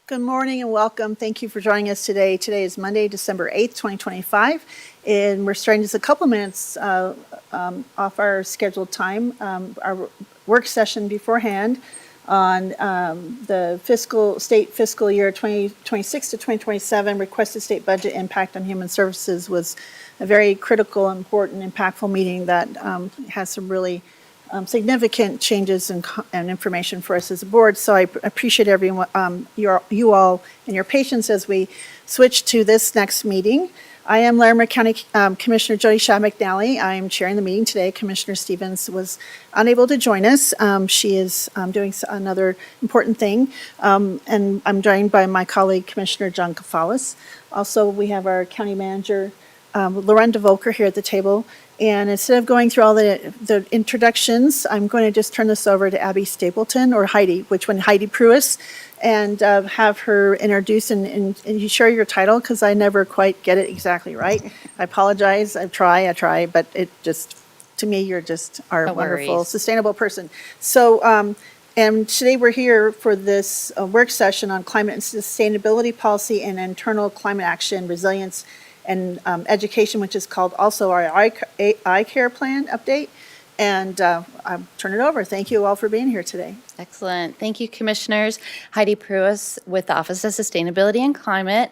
Good morning and welcome. Thank you for joining us today. Today is Monday, December 8th, 2025, and we're starting just a couple minutes off our scheduled time, our work session beforehand on the state fiscal year 2026 to 2027 requested state budget impact on human services. Was a very critical, important, impactful meeting that has some really significant changes and information for us as a board. So I appreciate everyone, you all, and your patience as we switch to this next meeting. I am Larimer County Commissioner Jody Shaw McNally. I am chairing the meeting today. Commissioner Stevens was unable to join us. She is doing another important thing, and I'm joined by my colleague Commissioner John Kafalis. Also, we have our County Manager Lorenda Volker here at the table. And instead of going through all the introductions, I'm going to just turn this over to Abby Stapleton, or Heidi Pruis, and have her introduce and you share your title, because I never quite get it exactly right. I apologize. I try, but it just, to me, you're just our wonderful, sustainable person. So, and today we're here for this work session on climate and sustainability policy and internal climate action, resilience, and education, which is called also our ICARE plan update. And I'll turn it over. Thank you all for being here today. Excellent. Thank you, Commissioners. Heidi Pruis with the Office of Sustainability and Climate.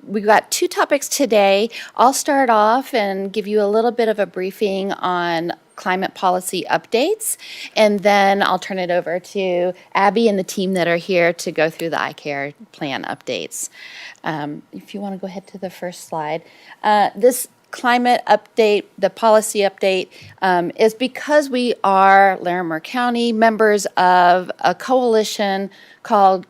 We've got two topics today. I'll start off and give you a little bit of a briefing on climate policy updates, and then I'll turn it over to Abby and the team that are here to go through the ICARE plan updates. If you want to go ahead to the first slide. This climate update, the policy update, is because we are Larimer County members of a coalition called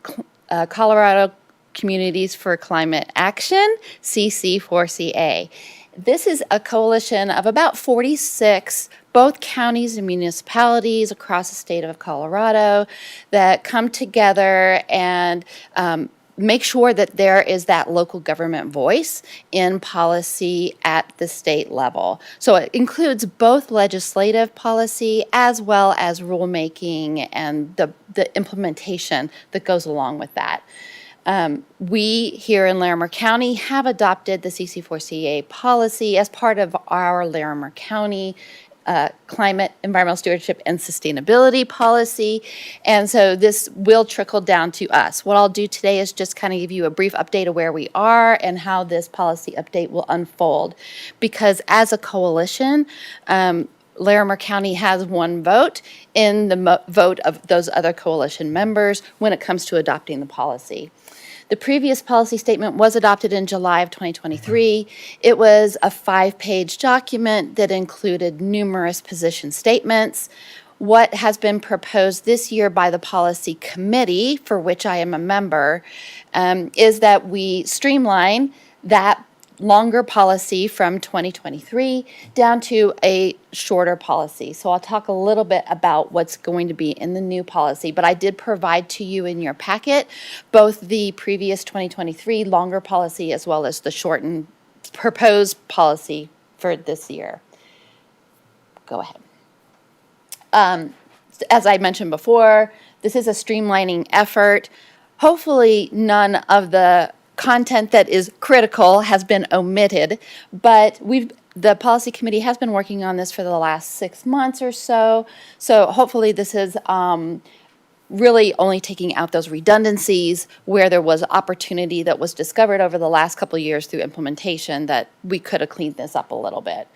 Colorado Communities for Climate Action, CC4CA. This is a coalition of about 46, both counties and municipalities across the state of Colorado, that come together and make sure that there is that local government voice in policy at the state level. So it includes both legislative policy as well as rulemaking and the implementation that goes along with that. We here in Larimer County have adopted the CC4CA policy as part of our Larimer County climate, environmental stewardship, and sustainability policy. And so this will trickle down to us. What I'll do today is just kind of give you a brief update of where we are and how this policy update will unfold. Because as a coalition, Larimer County has one vote in the vote of those other coalition members when it comes to adopting the policy. The previous policy statement was adopted in July of 2023. It was a 5-page document that included numerous position statements. What has been proposed this year by the policy committee, for which I am a member, is that we streamline that longer policy from 2023 down to a shorter policy. So I'll talk a little bit about what's going to be in the new policy, but I did provide to you in your packet both the previous 2023 longer policy as well as the shortened proposed policy for this year. Go ahead. As I mentioned before, this is a streamlining effort. Hopefully none of the content that is critical has been omitted, but the policy committee has been working on this for the last 6 months or so. So hopefully this is really only taking out those redundancies where there was opportunity that was discovered over the last couple of years through implementation that we could have cleaned this up a little bit.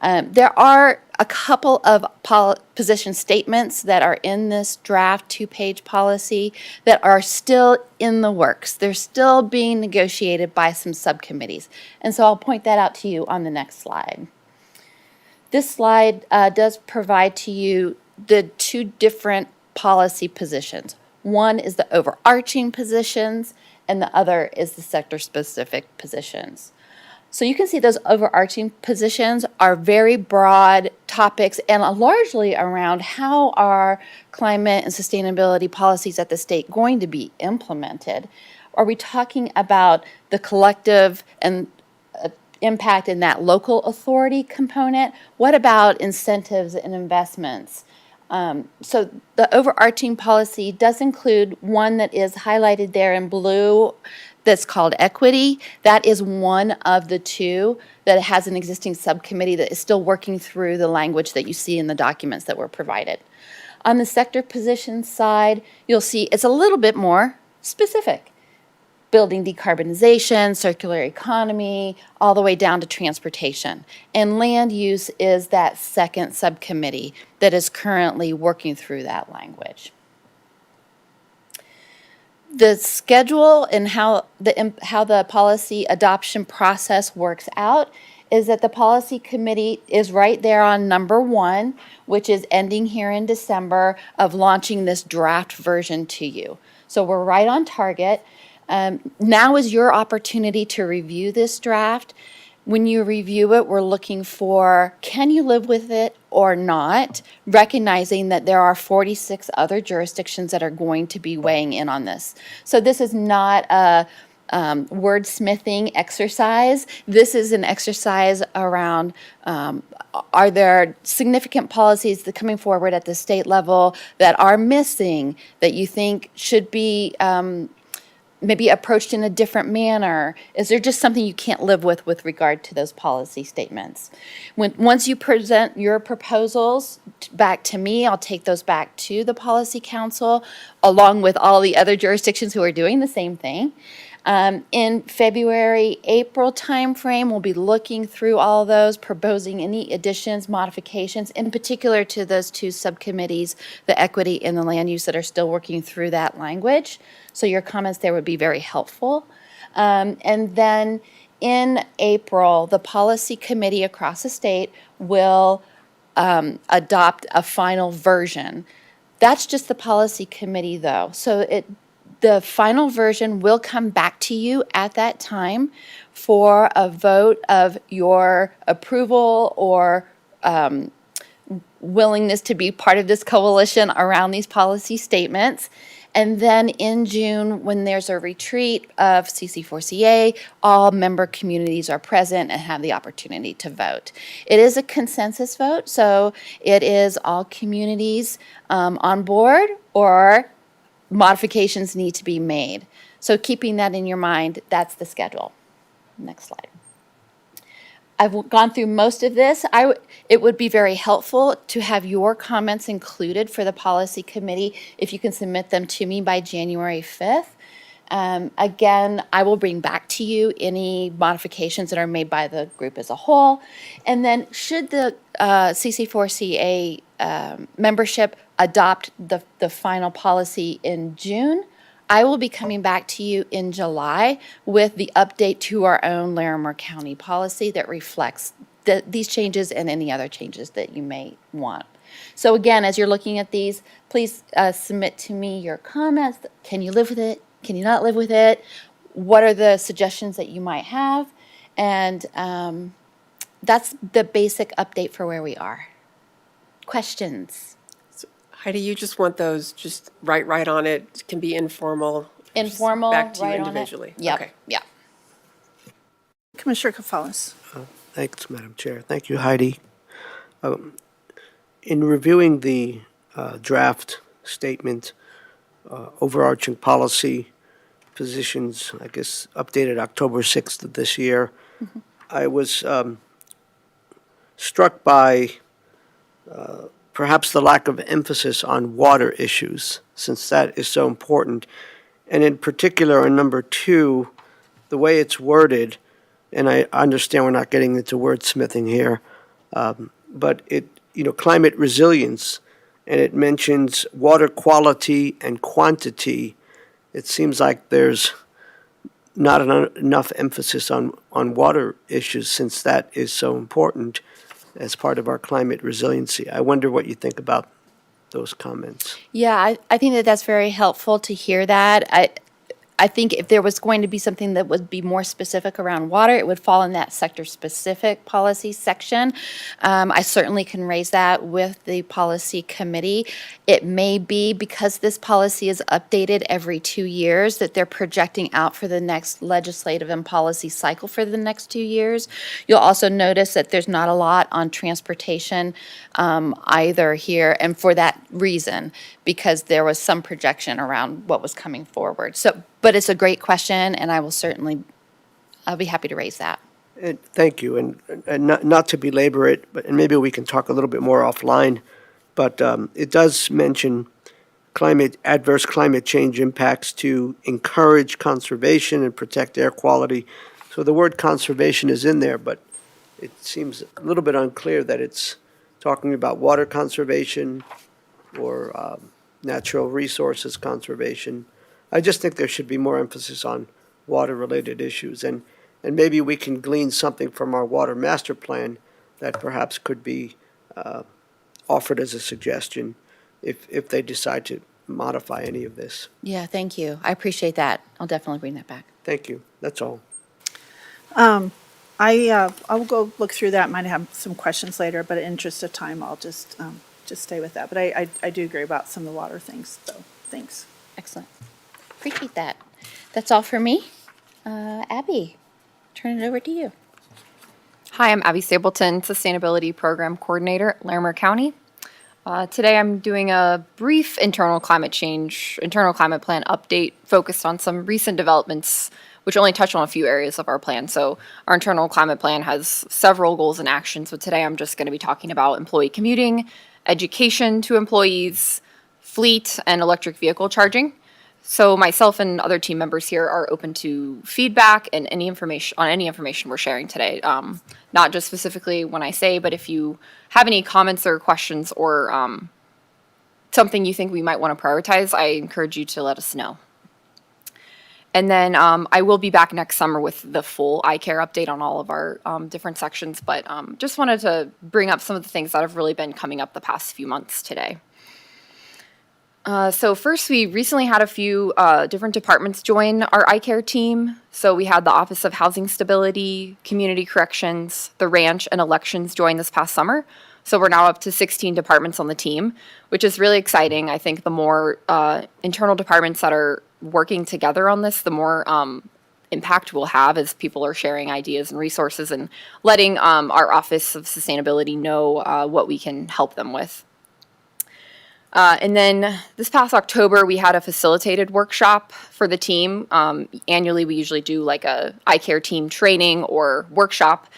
There are a couple of position statements that are in this draft 2-page policy that are still in the works. They're still being negotiated by some subcommittees. And so I'll point that out to you on the next slide. This slide does provide to you the two different policy positions. One is the overarching positions, and the other is the sector-specific positions. So you can see those overarching positions are very broad topics and are largely around how are climate and sustainability policies at the state going to be implemented. Are we talking about the collective and impact in that local authority component? What about incentives and investments? So the overarching policy does include one that is highlighted there in blue that's called equity. That is one of the two that has an existing subcommittee that is still working through the language that you see in the documents that were provided. On the sector position side, you'll see it's a little bit more specific. Building decarbonization, circular economy, all the way down to transportation. And land use is that second subcommittee that is currently working through that language. The schedule and how the policy adoption process works out is that the policy committee is right there on number 1, which is ending here in December of launching this draft version to you. So we're right on target. Now is your opportunity to review this draft. When you review it, we're looking for, can you live with it or not, recognizing that there are 46 other jurisdictions that are going to be weighing in on this. So this is not a wordsmithing exercise. This is an exercise around, are there significant policies that coming forward at the state level that are missing, that you think should be maybe approached in a different manner? Is there just something you can't live with regard to those policy statements? Once you present your proposals back to me, I'll take those back to the Policy Council, along with all the other jurisdictions who are doing the same thing. In February, April timeframe, we'll be looking through all those, proposing any additions, modifications, in particular to those two subcommittees, the equity and the land use, that are still working through that language. So your comments there would be very helpful. And then in April, the policy committee across the state will adopt a final version. That's just the policy committee, though. So the final version will come back to you at that time for a vote of your approval or willingness to be part of this coalition around these policy statements. And then in June, when there's a retreat of CC4CA, all member communities are present and have the opportunity to vote. It is a consensus vote, so it is all communities on board, or modifications need to be made. So keeping that in your mind, that's the schedule. Next slide. I've gone through most of this. It would be very helpful to have your comments included for the policy committee if you can submit them to me by January 5th. Again, I will bring back to you any modifications that are made by the group as a whole. And then should the CC4CA membership adopt the final policy in June, I will be coming back to you in July with the update to our own Larimer County policy that reflects these changes and any other changes that you may want. So again, as you're looking at these, please submit to me your comments. Can you live with it? Can you not live with it? What are the suggestions that you might have? And that's the basic update for where we are. Questions? Heidi, you just want those just right on it? It can be informal. Informal, back to you right on it. individually. Yep, Okay. yeah. Commissioner Kafalis. Thanks, Madam Chair. Thank you, Heidi. In reviewing the draft statement, overarching policy positions, I guess, updated October 6th of this year, I was struck by perhaps the lack of emphasis on water issues, since that is so important. And in particular, on number 2, the way it's worded, and I understand we're not getting into wordsmithing here, but it, climate resilience, and it mentions water quality and quantity. It seems like there's not enough emphasis on water issues, since that is so important as part of our climate resiliency. I wonder what you think about those comments. Yeah, I think that that's very helpful to hear that. I think if there was going to be something that would be more specific around water, it would fall in that sector-specific policy section. I certainly can raise that with the policy committee. It may be because this policy is updated every 2 years that they're projecting out for the next legislative and policy cycle for the next 2 years. You'll also notice that there's not a lot on transportation either here, and for that reason, because there was some projection around what was coming forward. So, but it's a great question, and I'll be happy to raise that. Thank you, and not to belabor it, but and maybe we can talk a little bit more offline, but it does mention adverse climate change impacts to encourage conservation and protect air quality. So the word conservation is in there, but it seems a little bit unclear that it's talking about water conservation or natural resources conservation. I just think there should be more emphasis on water-related issues, and maybe we can glean something from our water master plan that perhaps could be offered as a suggestion if they decide to modify any of this. Yeah, thank you. I appreciate that. I'll definitely bring that back. Thank you. That's all. I'll go look through that, might have some questions later, but in interest of time, I'll just stay with that. But I do agree about some of the water things, so thanks. Excellent. Appreciate that. That's all for me. Abby, turn it over to you. Hi, I'm Abby Stapleton, Sustainability Program Coordinator at Larimer County. Today I'm doing a brief internal climate plan update focused on some recent developments which only touch on a few areas of our plan. So our internal climate plan has several goals and actions, but today I'm just going to be talking about employee commuting, education to employees, fleet, and electric vehicle charging. So myself and other team members here are open to feedback and any information we're sharing today. Not just specifically when I say, but if you have any comments or questions or something you think we might want to prioritize, I encourage you to let us know. And then I will be back next summer with the full ICARE update on all of our different sections, but just wanted to bring up some of the things that have really been coming up the past few months today. So first, we recently had a few different departments join our ICARE team. So we had the Office of Housing Stability, Community Corrections, the Ranch, and Elections join this past summer. So we're now up to 16 departments on the team, which is really exciting. I think the more internal departments that are working together on this, the more impact we'll have as people are sharing ideas and resources and letting our Office of Sustainability know what we can help them with. And then this past October, we had a facilitated workshop for the team. Annually, we usually do like a ICARE team training or workshop.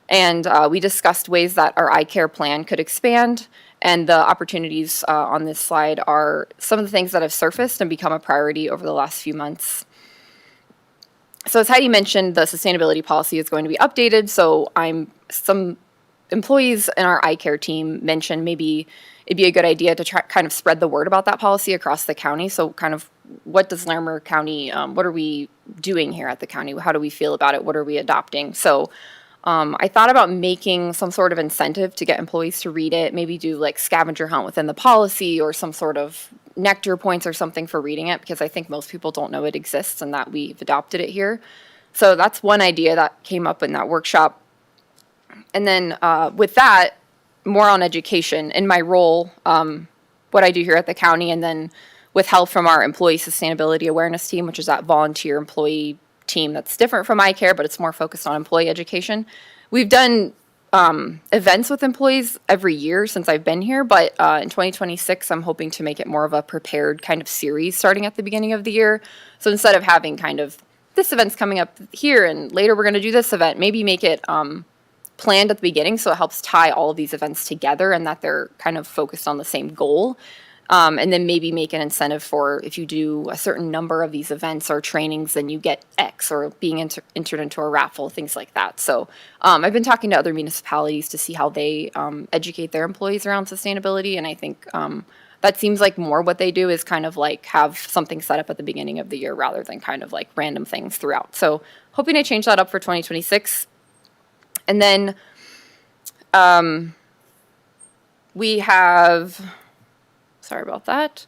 And we discussed ways that our ICARE plan could expand. And the opportunities on this slide are some of the things that have surfaced and become a priority over the last few months. So as Heidi mentioned, the sustainability policy is going to be updated. So some employees in our ICARE team mentioned maybe it'd be a good idea to try kind of spread the word about that policy across the county. So kind of what does Larimer County, what are we doing here at the county? How do we feel about it? What are we adopting? So I thought about making some sort of incentive to get employees to read it, maybe do like scavenger hunt within the policy or some sort of nectar points or something for reading it, because I think most people don't know it exists and that we've adopted it here. So that's one idea that came up in that workshop. And then with that, more on education. In my role, what I do here at the county, and then with help from our employee sustainability awareness team, which is that volunteer employee team that's different from ICARE, but it's more focused on employee education. We've done events with employees every year since I've been here, but in 2026, I'm hoping to make it more of a prepared kind of series starting at the beginning of the year. So instead of having kind of this event's coming up here and later we're going to do this event, maybe make it planned at the beginning so it helps tie all of these events together and that they're kind of focused on the same goal. And then maybe make an incentive for if you do a certain number of these events or trainings, then you get X, or being entered into a raffle, things like that. So I've been talking to other municipalities to see how they educate their employees around sustainability. And I think that seems like more what they do is kind of like have something set up at the beginning of the year rather than kind of like random things throughout. So hoping to change that up for 2026. And then we have... Sorry about that.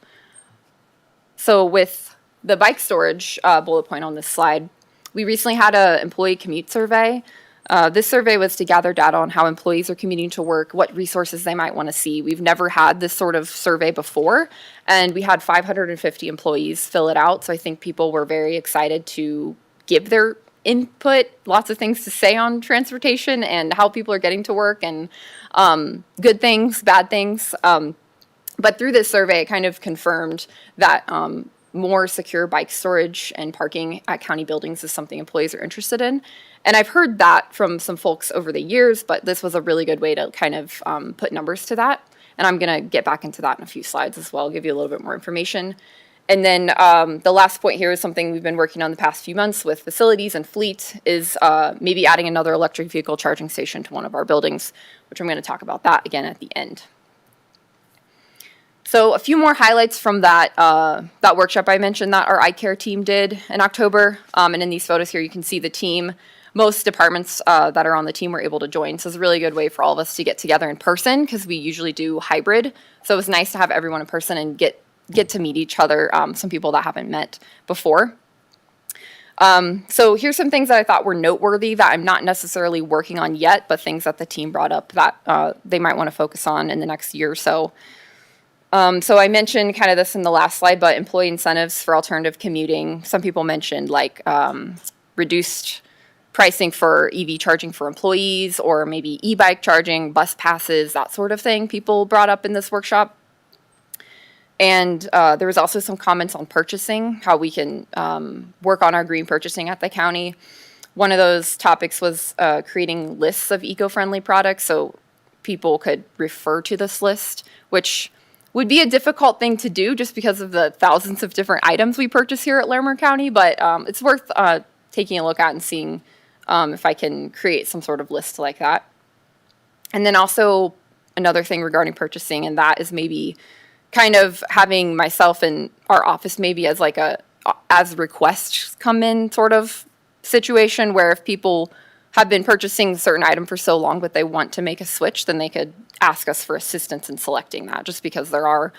So with the bike storage bullet point on this slide, we recently had an employee commute survey. This survey was to gather data on how employees are commuting to work, what resources they might want to see. We've never had this sort of survey before, and we had 550 employees fill it out. So I think people were very excited to give their input, lots of things to say on transportation and how people are getting to work, and good things, bad things. But through this survey, it kind of confirmed that more secure bike storage and parking at county buildings is something employees are interested in. And I've heard that from some folks over the years, but this was a really good way to kind of put numbers to that. And I'm going to get back into that in a few slides as well, give you a little bit more information. And then the last point here is something we've been working on the past few months with facilities and fleet is maybe adding another electric vehicle charging station to one of our buildings, which I'm going to talk about that again at the end. So a few more highlights from that that workshop I mentioned that our ICARE team did in October. And in these photos here, you can see the team. Most departments that are on the team were able to join. So it's a really good way for all of us to get together in person because we usually do hybrid. So it was nice to have everyone in person and get to meet each other, some people that haven't met before. So here's some things that I thought were noteworthy that I'm not necessarily working on yet, but things that the team brought up that they might want to focus on in the next year or so. So I mentioned kind of this in the last slide, but employee incentives for alternative commuting. Some people mentioned like reduced pricing for EV charging for employees, or maybe e-bike charging, bus passes, that sort of thing people brought up in this workshop. And there was also some comments on purchasing, how we can work on our green purchasing at the county. One of those topics was creating lists of eco-friendly products so people could refer to this list, which would be a difficult thing to do just because of the thousands of different items we purchase here at Larimer County, but it's worth taking a look at and seeing if I can create some sort of list like that. And then also another thing regarding purchasing, and that is maybe kind of having myself in our office maybe as like as requests come in sort of situation where if people have been purchasing a certain item for so long but they want to make a switch, then they could ask us for assistance in selecting that, just because there are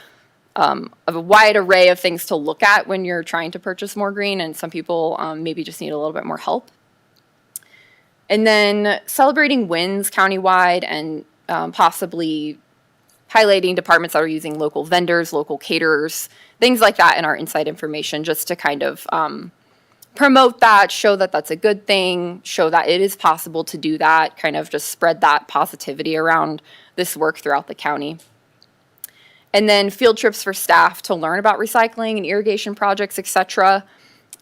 a wide array of things to look at when you're trying to purchase more green, and some people maybe just need a little bit more help. And then celebrating wins countywide and possibly highlighting departments that are using local vendors, local caterers, things like that in our inside information, just to kind of promote that, show that that's a good thing, show that it is possible to do that, kind of just spread that positivity around this work throughout the county. And then field trips for staff to learn about recycling and irrigation projects, etc.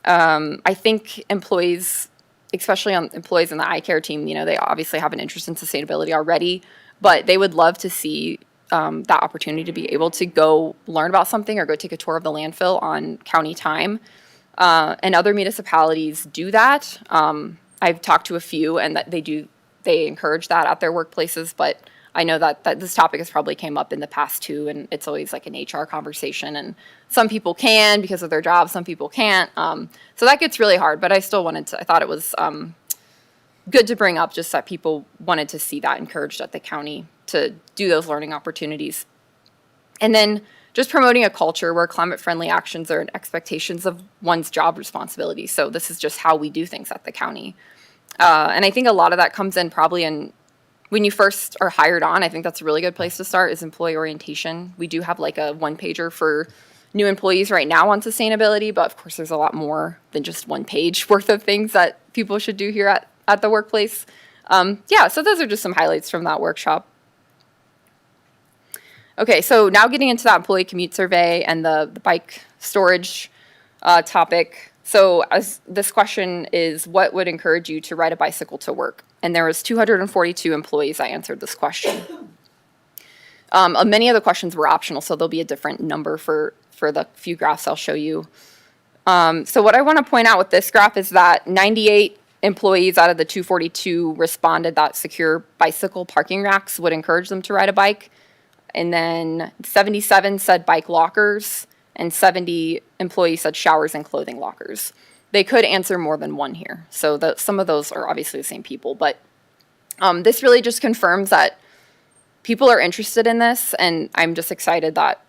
I think employees, especially employees in the ICARE team, you know, they obviously have an interest in sustainability already, but they would love to see that opportunity to be able to go learn about something or go take a tour of the landfill on county time. And other municipalities do that. I've talked to a few, and that they encourage that at their workplaces, but I know that this topic has probably came up in the past too, and it's always like an HR conversation, and some people can because of their job, some people can't. So that gets really hard, but I still I thought it was good to bring up, just that people wanted to see that encouraged at the county to do those learning opportunities. And then just promoting a culture where climate-friendly actions are expectations of one's job responsibility. So this is just how we do things at the county. And I think a lot of that comes in probably when you first are hired on. I think that's a really good place to start is employee orientation. We do have like a one-pager for new employees right now on sustainability, but of course there's a lot more than just one page worth of things that people should do here at the workplace. So those are just some highlights from that workshop. Okay, so now getting into that employee commute survey and the bike storage topic. So as this question is, what would encourage you to ride a bicycle to work? And there was 242 employees that answered this question. Many of the questions were optional, so there'll be a different number for the few graphs I'll show you. So what I want to point out with this graph is that 98 employees out of the 242 responded that secure bicycle parking racks would encourage them to ride a bike. And then 77 said bike lockers, and 70 employees said showers and clothing lockers. They could answer more than one here. So some of those are obviously the same people, but this really just confirms that people are interested in this, and I'm just excited that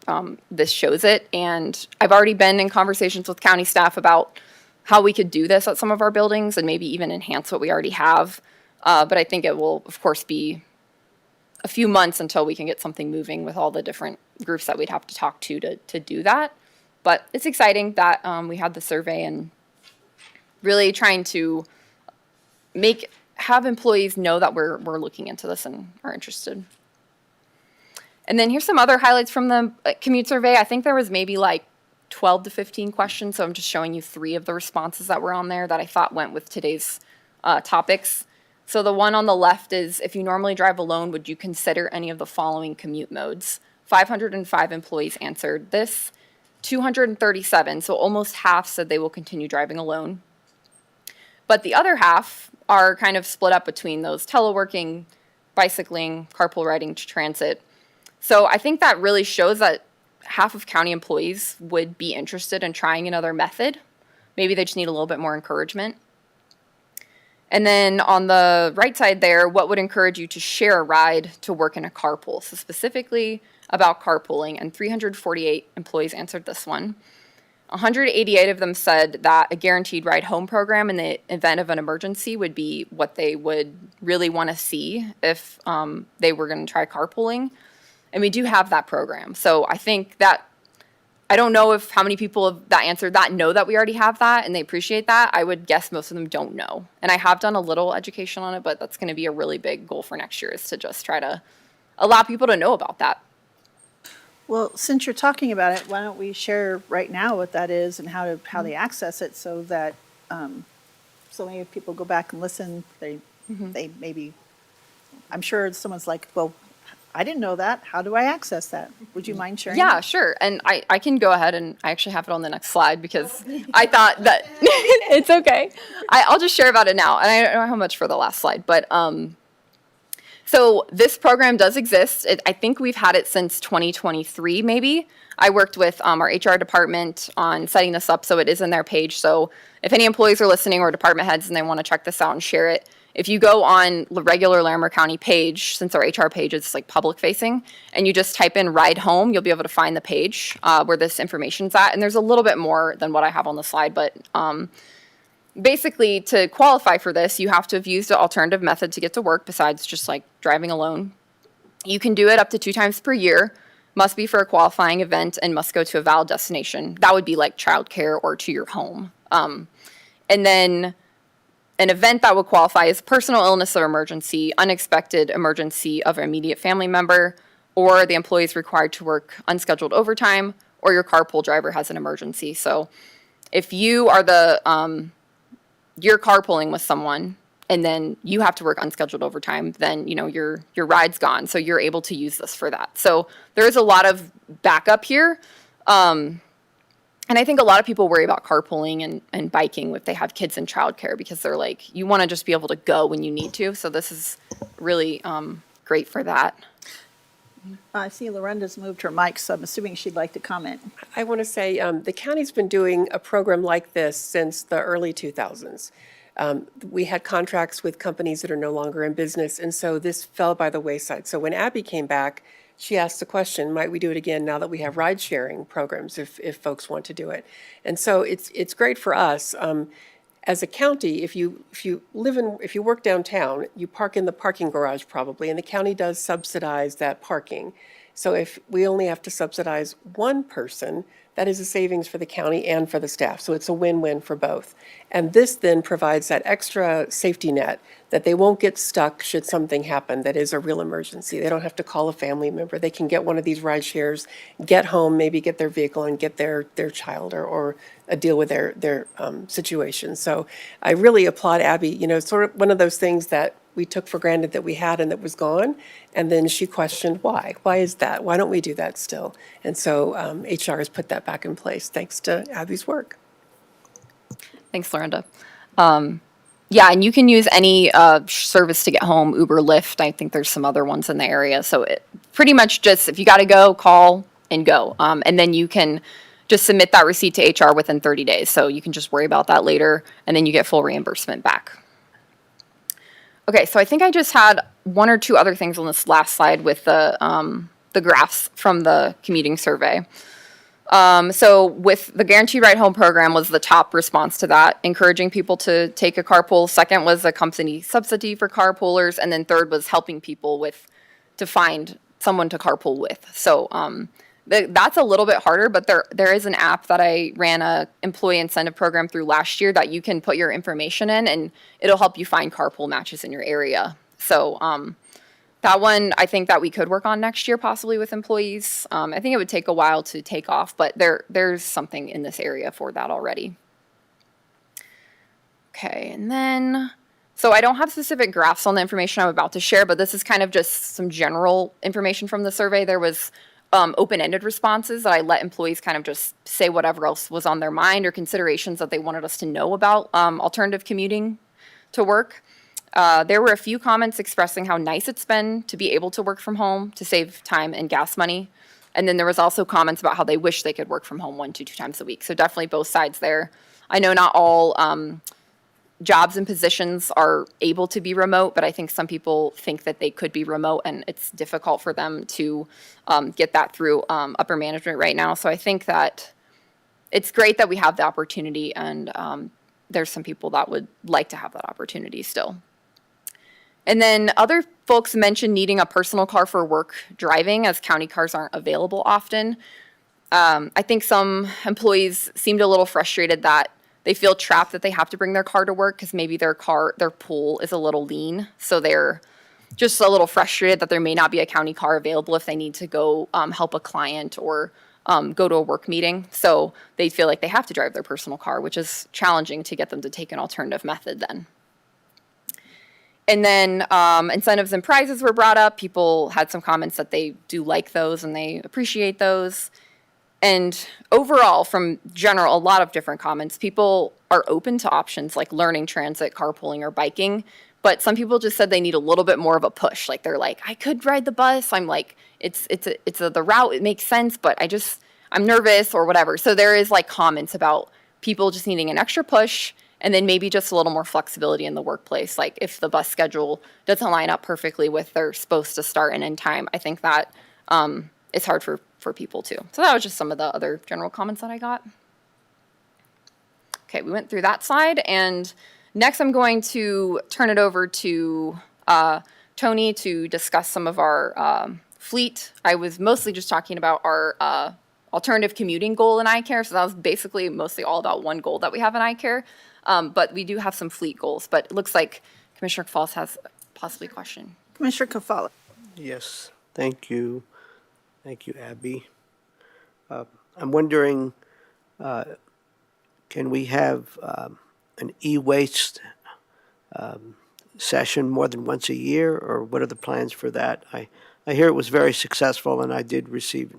this shows it. And I've already been in conversations with county staff about how we could do this at some of our buildings and maybe even enhance what we already have. But I think it will, of course, be a few months until we can get something moving with all the different groups that we'd have to talk to do that. But it's exciting that we had the survey and really trying to have employees know that we're looking into this and are interested. And then here's some other highlights from the commute survey. I think there was maybe like 12 to 15 questions, so I'm just showing you 3 of the responses that were on there that I thought went with today's topics. So the one on the left is, if you normally drive alone, would you consider any of the following commute modes? 505 employees answered this. 237, so almost half, said they will continue driving alone. But the other half are kind of split up between those teleworking, bicycling, carpool riding, transit. So I think that really shows that half of county employees would be interested in trying another method. Maybe they just need a little bit more encouragement. And then on the right side there, what would encourage you to share a ride to work in a carpool? So specifically about carpooling, and 348 employees answered this one. 188 of them said that a guaranteed ride home program in the event of an emergency would be what they would really want to see if they were going to try carpooling. And we do have that program. So I think that, I don't know if how many people that answered that know that we already have that and they appreciate that. I would guess most of them don't know. And I have done a little education on it, but that's going to be a really big goal for next year, is to just try to allow people to know about that. Well, since you're talking about it, why don't we share right now what that is and how they access it, so that so many people go back and listen. They maybe, I'm sure someone's like, well, I didn't know that. How do I access that? Would you mind sharing? Yeah, sure. And I can go ahead, and I actually have it on the next slide because I thought that it's okay. I'll just share about it now. And I don't know how much for the last slide, but so this program does exist. I think we've had it since 2023, maybe. I worked with our HR department on setting this up, so it is in their page. So if any employees are listening or department heads and they want to check this out and share it, if you go on the regular Larimer County page, since our HR page is like public facing, and you just type in ride home, you'll be able to find the page where this information's at. And there's a little bit more than what I have on the slide, but basically, to qualify for this, you have to have used an alternative method to get to work besides just like driving alone. You can do it up to 2 times per year, must be for a qualifying event, and must go to a valid destination. That would be like childcare or to your home. And then an event that would qualify is personal illness or emergency, unexpected emergency of an immediate family member, or the employee is required to work unscheduled overtime, or your carpool driver has an emergency. So if you are you're carpooling with someone and then you have to work unscheduled overtime, then, your ride's gone. So you're able to use this for that. So there is a lot of backup here. And I think a lot of people worry about carpooling and biking if they have kids in childcare, because they're like, you want to just be able to go when you need to. So this is really great for that. I see Lorenda's moved her mic, so I'm assuming she'd like to comment. I want to say the county's been doing a program like this since the early 2000s. We had contracts with companies that are no longer in business, and so this fell by the wayside. So when Abby came back, she asked the question, might we do it again now that we have ride-sharing programs if folks want to do it? And so it's great for us. As a county, if you work downtown, you park in the parking garage probably, and the county does subsidize that parking. So if we only have to subsidize one person, that is a savings for the county and for the staff. So it's a win-win for both. And this then provides that extra safety net that they won't get stuck should something happen that is a real emergency. They don't have to call a family member. They can get one of these ride shares, get home, maybe get their vehicle and get their child or deal with their situation. So I really applaud Abby. Sort of one of those things that we took for granted that we had and that was gone. And then she questioned why. Why is that? Why don't we do that still? And so HR has put that back in place thanks to Abby's work. Thanks, Lorenda. Yeah, and you can use any service to get home, Uber, Lyft. I think there's some other ones in the area. So it pretty much just, if you got to go, call and go. And then you can just submit that receipt to HR within 30 days. So you can just worry about that later, and then you get full reimbursement back. Okay, so I think I just had one or two other things on this last slide with the graphs from the commuting survey. So with the Guaranteed Ride Home program was the top response to that, encouraging people to take a carpool. Second was a company subsidy for carpoolers, and then third was helping people to find someone to carpool with. So that's a little bit harder, but there is an app that I ran a employee incentive program through last year that you can put your information in, and it'll help you find carpool matches in your area. So that one, I think that we could work on next year, possibly with employees. I think it would take a while to take off, but there's something in this area for that already. Okay, and then, so I don't have specific graphs on the information I'm about to share, but this is kind of just some general information from the survey. There was open-ended responses that I let employees kind of just say whatever else was on their mind or considerations that they wanted us to know about alternative commuting to work. There were a few comments expressing how nice it's been to be able to work from home to save time and gas money. And then there was also comments about how they wish they could work from home 1 to 2 times a week. So definitely both sides there. I know not all jobs and positions are able to be remote, but I think some people think that they could be remote and it's difficult for them to get that through upper management right now. So I think that it's great that we have the opportunity, and there's some people that would like to have that opportunity still. And then other folks mentioned needing a personal car for work driving, as county cars aren't available often. I think some employees seemed a little frustrated that they feel trapped that they have to bring their car to work because maybe their pool is a little lean. So they're just a little frustrated that there may not be a county car available if they need to go help a client or go to a work meeting. So they feel like they have to drive their personal car, which is challenging to get them to take an alternative method then. And then incentives and prizes were brought up. People had some comments that they do like those and they appreciate those. And overall, from a lot of different comments, people are open to options like learning transit, carpooling, or biking. But some people just said they need a little bit more of a push. Like they're like, I could ride the bus. I'm like, the route, it makes sense, but I'm nervous or whatever. So there is like comments about people just needing an extra push. And then maybe just a little more flexibility in the workplace. Like if the bus schedule doesn't line up perfectly with their supposed to start and end time, I think that it's hard for people too. So that was just some of the other general comments that I got. Okay, we went through that slide. And next I'm going to turn it over to Tony to discuss some of our fleet. I was mostly just talking about our alternative commuting goal in ICARE. So that was basically mostly all about one goal that we have in ICARE. But we do have some fleet goals, but it looks like Commissioner Kafal has possibly a question. Commissioner Kafala. Yes, thank you. Thank you, Abby. I'm wondering, can we have an e-waste session more than once a year, or what are the plans for that? I hear it was very successful, and I did receive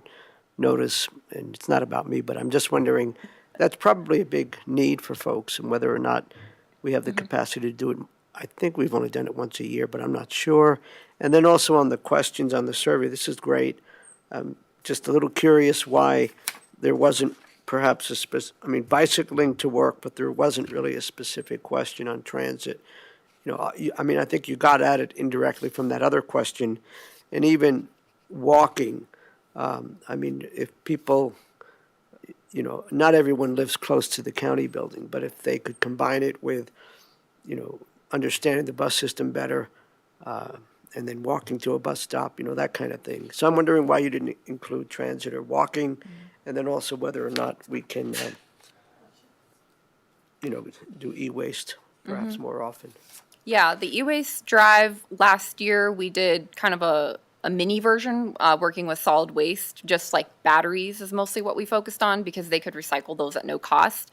notice, and it's not about me, but I'm just wondering, that's probably a big need for folks, and whether or not we have the capacity to do it. I think we've only done it once a year, but I'm not sure. And then also on the questions on the survey, this is great. I'm just a little curious why there wasn't perhaps bicycling to work, but there wasn't really a specific question on transit. I think you got at it indirectly from that other question, and even walking. If people, not everyone lives close to the county building, but if they could combine it with, understanding the bus system better, and then walking to a bus stop, that kind of thing. So I'm wondering why you didn't include transit or walking, and then also whether or not we can, do e-waste perhaps more often. Yeah, the e-waste drive last year, we did kind of a mini version, working with solid waste, just like batteries is mostly what we focused on because they could recycle those at no cost.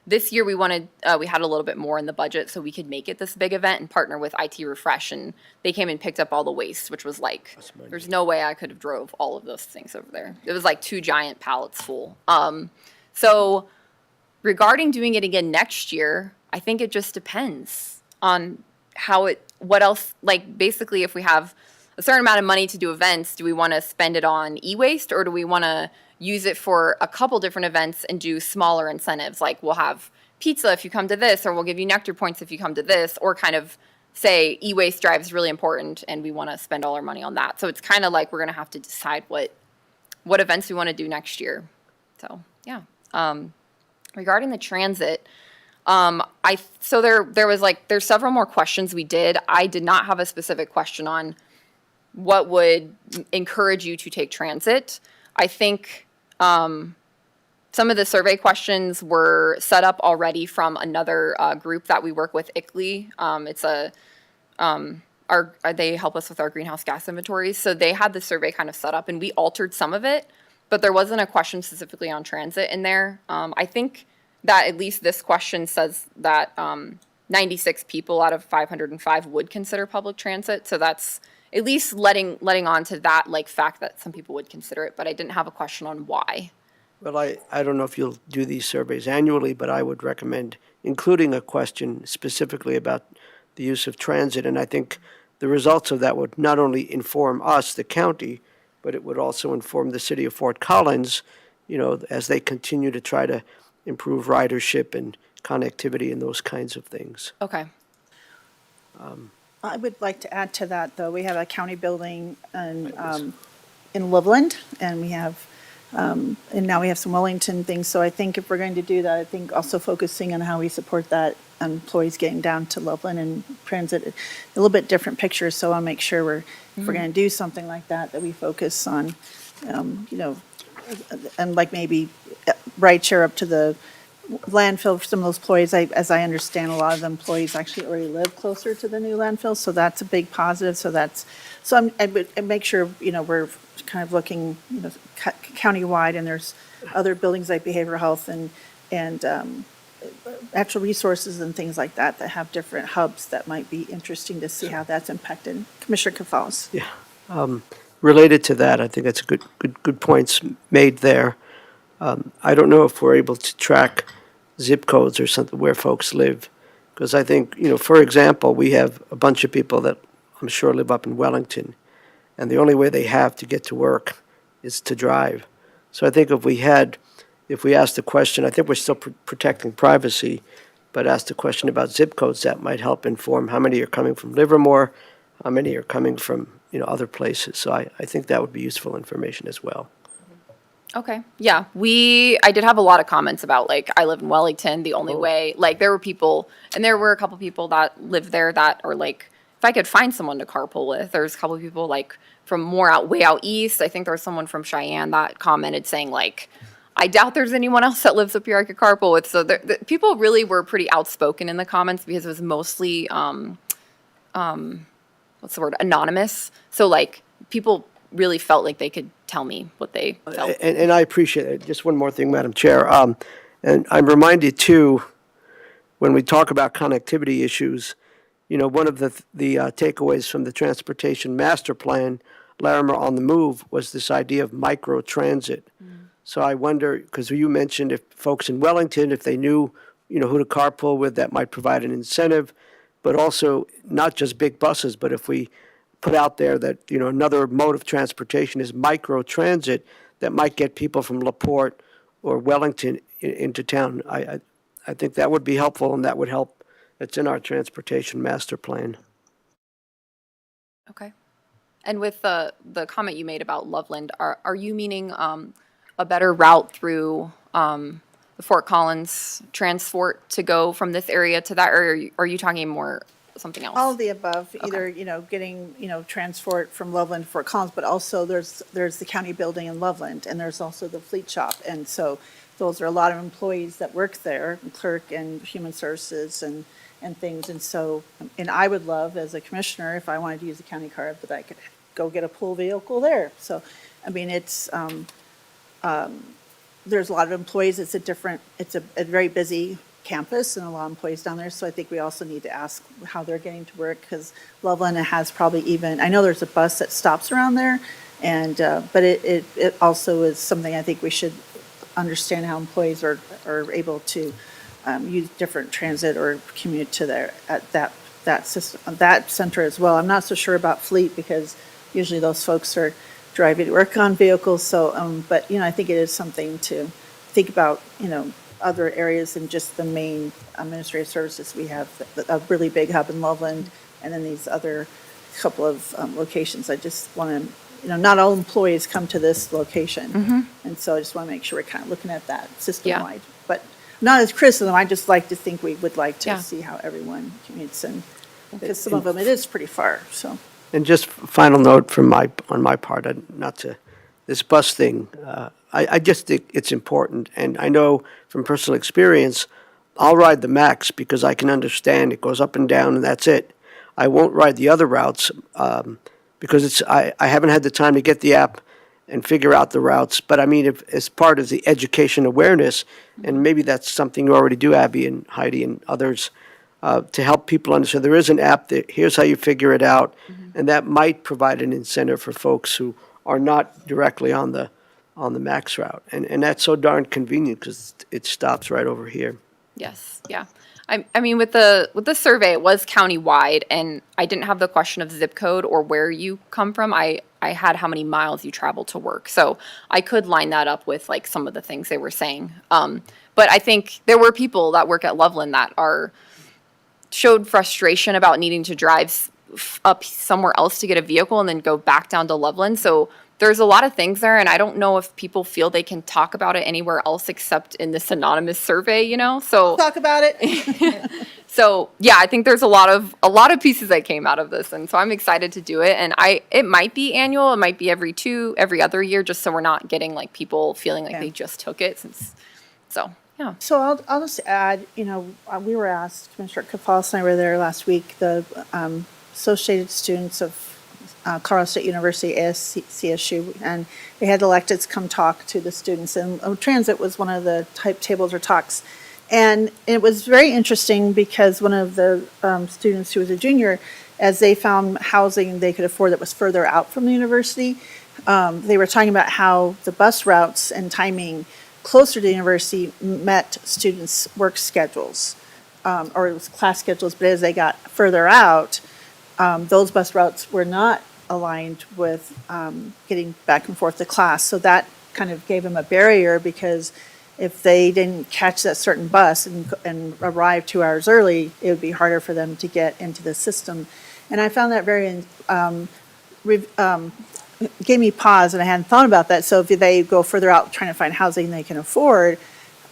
This year we had a little bit more in the budget so we could make it this big event and partner with IT Refresh, and they came and picked up all the waste, which was like, there's no way I could have drove all of those things over there. It was like 2 giant pallets full. So regarding doing it again next year, I think it just depends on what else, like basically if we have a certain amount of money to do events, do we want to spend it on e-waste or do we want to use it for a couple different events and do smaller incentives? Like we'll have pizza if you come to this, or we'll give you nectar points if you come to this, or kind of say e-waste drive is really important and we want to spend all our money on that. So it's kind of like we're going to have to decide what events we want to do next year. So yeah. Regarding the transit, there's several more questions we did. I did not have a specific question on what would encourage you to take transit. I think some of the survey questions were set up already from another group that we work with, ICLE. They help us with our greenhouse gas inventories. So they had the survey kind of set up, and we altered some of it, but there wasn't a question specifically on transit in there. I think that at least this question says that 96 people out of 505 would consider public transit. So that's at least letting on to that fact that some people would consider it, but I didn't have a question on why. Well, I don't know if you'll do these surveys annually, but I would recommend including a question specifically about the use of transit. And I think the results of that would not only inform us, the county, but it would also inform the city of Fort Collins, as they continue to try to improve ridership and connectivity and those kinds of things. Okay. I would like to add to that, though. We have a county building in Loveland, and we have, and now we have some Wellington things. So I think if we're going to do that, I think also focusing on how we support that, employees getting down to Loveland and transit, a little bit different picture. So I'll make sure if we're going to do something like that we focus on, and maybe ride share up to the landfill for some of those employees. As I understand, a lot of the employees actually already live closer to the new landfill, so that's a big positive. I would make sure, we're kind of looking, countywide, and there's other buildings like behavioral health and natural resources and things like that have different hubs that might be interesting to see how that's impacted. Commissioner Gonzalez. Yeah. Related to that, I think that's a good points made there. I don't know if we're able to track zip codes or something where folks live, because I think, for example, we have a bunch of people that I'm sure live up in Wellington, and the only way they have to get to work is to drive. So I think if we asked the question, I think we're still protecting privacy, but asked the question about zip codes, that might help inform how many are coming from Livermore, how many are coming from, other places. So I think that would be useful information as well. Okay. Yeah. I did have a lot of comments about I live in Wellington, the only way, there were a couple people that live there that are if I could find someone to carpool with. There's a couple of people from way out east. I think there was someone from Cheyenne that commented saying I doubt there's anyone else that lives up here I could carpool with. So the people really were pretty outspoken in the comments because it was mostly, what's the word? Anonymous. So people really felt like they could tell me what they felt. And I appreciate it. Just one more thing, Madam Chair. And I'm reminded too, when we talk about connectivity issues, one of the takeaways from the Transportation Master Plan, Larimer on the Move, was this idea of micro-transit. So I wonder, because you mentioned if folks in Wellington, if they knew, who to carpool with, that might provide an incentive, but also not just big buses, but if we put out there that, another mode of transportation is micro-transit that might get people from LaPorte or Wellington into town. I think that would be helpful, and that would help. It's in our Transportation Master Plan. Okay. And with the comment you made about Loveland, are you meaning a better route through the Fort Collins transport to go from this area to that area? Or are you talking more something else? All of the above, Okay. either, getting, transport from Loveland to Fort Collins, but also there's the county building in Loveland, and there's also the fleet shop. And so those are a lot of employees that work there, clerk and human services and things. And so, and I would love, as a commissioner, if I wanted to use a county car, that I could go get a pool vehicle there. So, I mean, it's, there's a lot of employees. It's a very busy campus and a lot of employees down there. So I think we also need to ask how they're getting to work, because Loveland has probably even, I know there's a bus that stops around there, and but it also is something I think we should understand how employees are able to use different transit or commute to there at that system, that center as well. I'm not so sure about fleet, because usually those folks are driving to work on vehicles. So, but I think it is something to think about. Other areas than just the main administrative services. We have a really big hub in Loveland, and then these other couple of locations. I just want to, not all employees come to this location. And so I just want to make sure we're kind of looking at that system-wide. But not as criticism, I just like to think we would like to Yeah. see how everyone commutes, and because some of them, it is pretty far, so. And just final note from on my part, not to, this bus thing, I just think it's important. And I know from personal experience, I'll ride the Max because I can understand it goes up and down and that's it. I won't ride the other routes because I haven't had the time to get the app and figure out the routes. But I mean, if as part of the education awareness, and maybe that's something you already do, Abby and Heidi and others, to help people understand there is an app that here's how you figure it out, and that might provide an incentive for folks who are not directly on the Max route, and that's so darn convenient because it stops right over here. Yes, yeah. I mean, with the survey, it was county-wide, and I didn't have the question of zip code or where you come from. I had how many miles you travel to work. So I could line that up with, like, some of the things they were saying. But I think there were people that work at Loveland that showed frustration about needing to drive up somewhere else to get a vehicle and then go back down to Loveland. So there's a lot of things there, and I don't know if people feel they can talk about it anywhere else except in this anonymous survey, So Talk about it. so yeah, I think there's a lot of pieces that came out of this, and so I'm excited to do it. And it might be annual, it might be every other year, just so we're not getting like people feeling like Yeah. they just took it. Yeah. So I'll just add, we were asked, Commissioner Kafalis and I were there last week, the Associated Students of Colorado State University, ASCSU, and they had electeds come talk to the students, and transit was one of the type tables or talks. And it was very interesting because one of the students who was a junior, as they found housing they could afford that was further out from the university, they were talking about how the bus routes and timing closer to the university met students' work schedules, or it was class schedules, but as they got further out, those bus routes were not aligned with getting back and forth to class. So that kind of gave them a barrier, because if they didn't catch that certain bus and arrive 2 hours early, it would be harder for them to get into the system. And I found that very, gave me pause, and I hadn't thought about that. So if they go further out trying to find housing they can afford,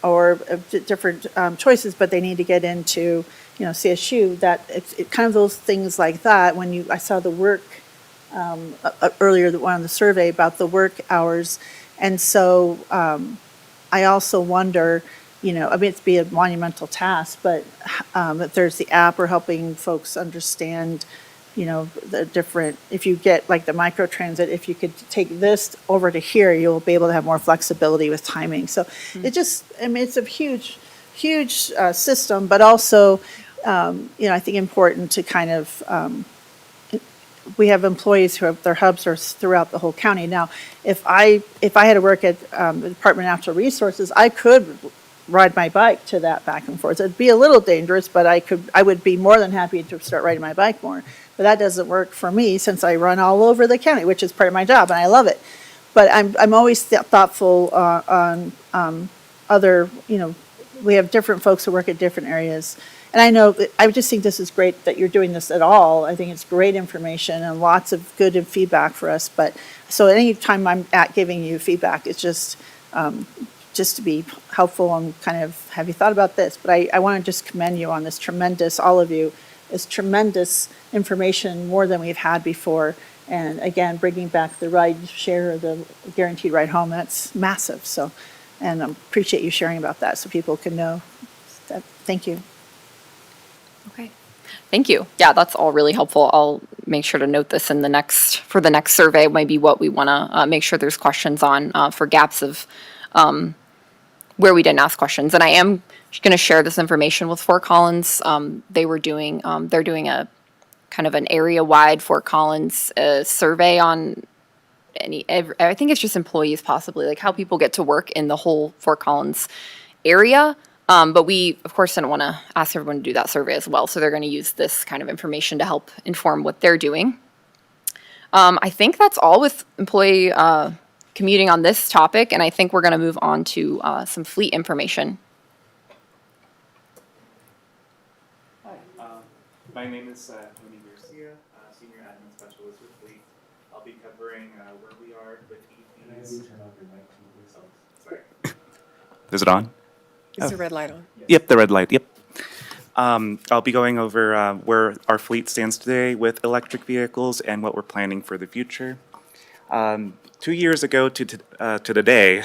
or different choices, but they need to get into, CSU, that it kind of those things like that. When I saw the work earlier, the one on the survey about the work hours, and so I also wonder, it'd be a monumental task, but if there's the app or helping folks understand, the different, if you get like the microtransit, if you could take this over to here, you'll be able to have more flexibility with timing. So it just, it's a huge system, but also, I think important to kind of, we have employees who have their hubs are throughout the whole county. Now, if I had to work at the Department of Natural Resources, I could ride my bike to that back and forth. It'd be a little dangerous, but I would be more than happy to start riding my bike more. But that doesn't work for me since I run all over the county, which is part of my job, and I love it. But I'm always thoughtful on other, we have different folks who work at different areas. And I just think this is great that you're doing this at all. I think it's great information and lots of good feedback for us. But so anytime I'm at giving you feedback, it's just to be helpful and kind of, have you thought about this? But I want to just commend you on this tremendous, all of you, this tremendous information, more than we've had before. And again, bringing back the ride share, the guaranteed ride home, that's massive. So, and I appreciate you sharing about that so people can know that. Thank you. Okay. Thank you. Yeah, that's all really helpful. I'll make sure to note this in for the next survey, maybe what we want to make sure there's questions on for gaps of where we didn't ask questions. And I am going to share this information with Fort Collins. They're doing a kind of an area-wide Fort Collins survey on I think it's just employees possibly, like how people get to work in the whole Fort Collins area. But we, of course, didn't want to ask everyone to do that survey as well. So they're going to use this kind of information to help inform what they're doing. I think that's all with employee commuting on this topic. And I think we're going to move on to some fleet information. My My name is Tony Garcia, Senior Admin Specialist with Fleet. I'll be covering where we are with EVs. Turn off your mic, please? Oh, sorry. Is it on? Is the red light on? Yep, the red light, yep. I'll be going over where our fleet stands today with electric vehicles and what we're planning for the future. 2 years ago to the day,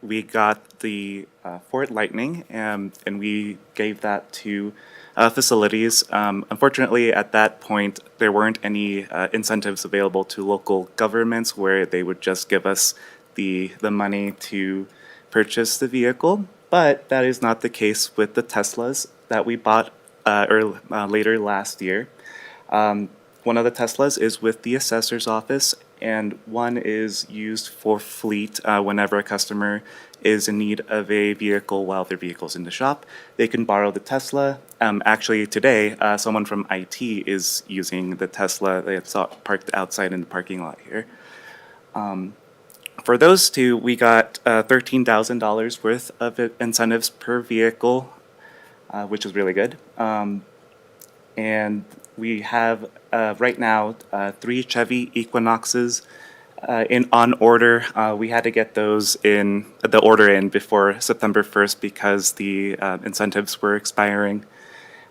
we got the Ford Lightning, and we gave that to facilities. Unfortunately, at that point, there weren't any incentives available to local governments where they would just give us the money to purchase the vehicle. But that is not the case with the Teslas that we bought later last year. One of the Teslas is with the assessor's office, and one is used for fleet whenever a customer is in need of a vehicle while their vehicle's in the shop. They can borrow the Tesla. Actually, today, someone from IT is using the Tesla that's parked outside in the parking lot here. For those two, we got $13,000 worth of incentives per vehicle, which is really good. And we have right now 3 Chevy Equinoxes on order. We had to get those in the order in before September 1st because the incentives were expiring.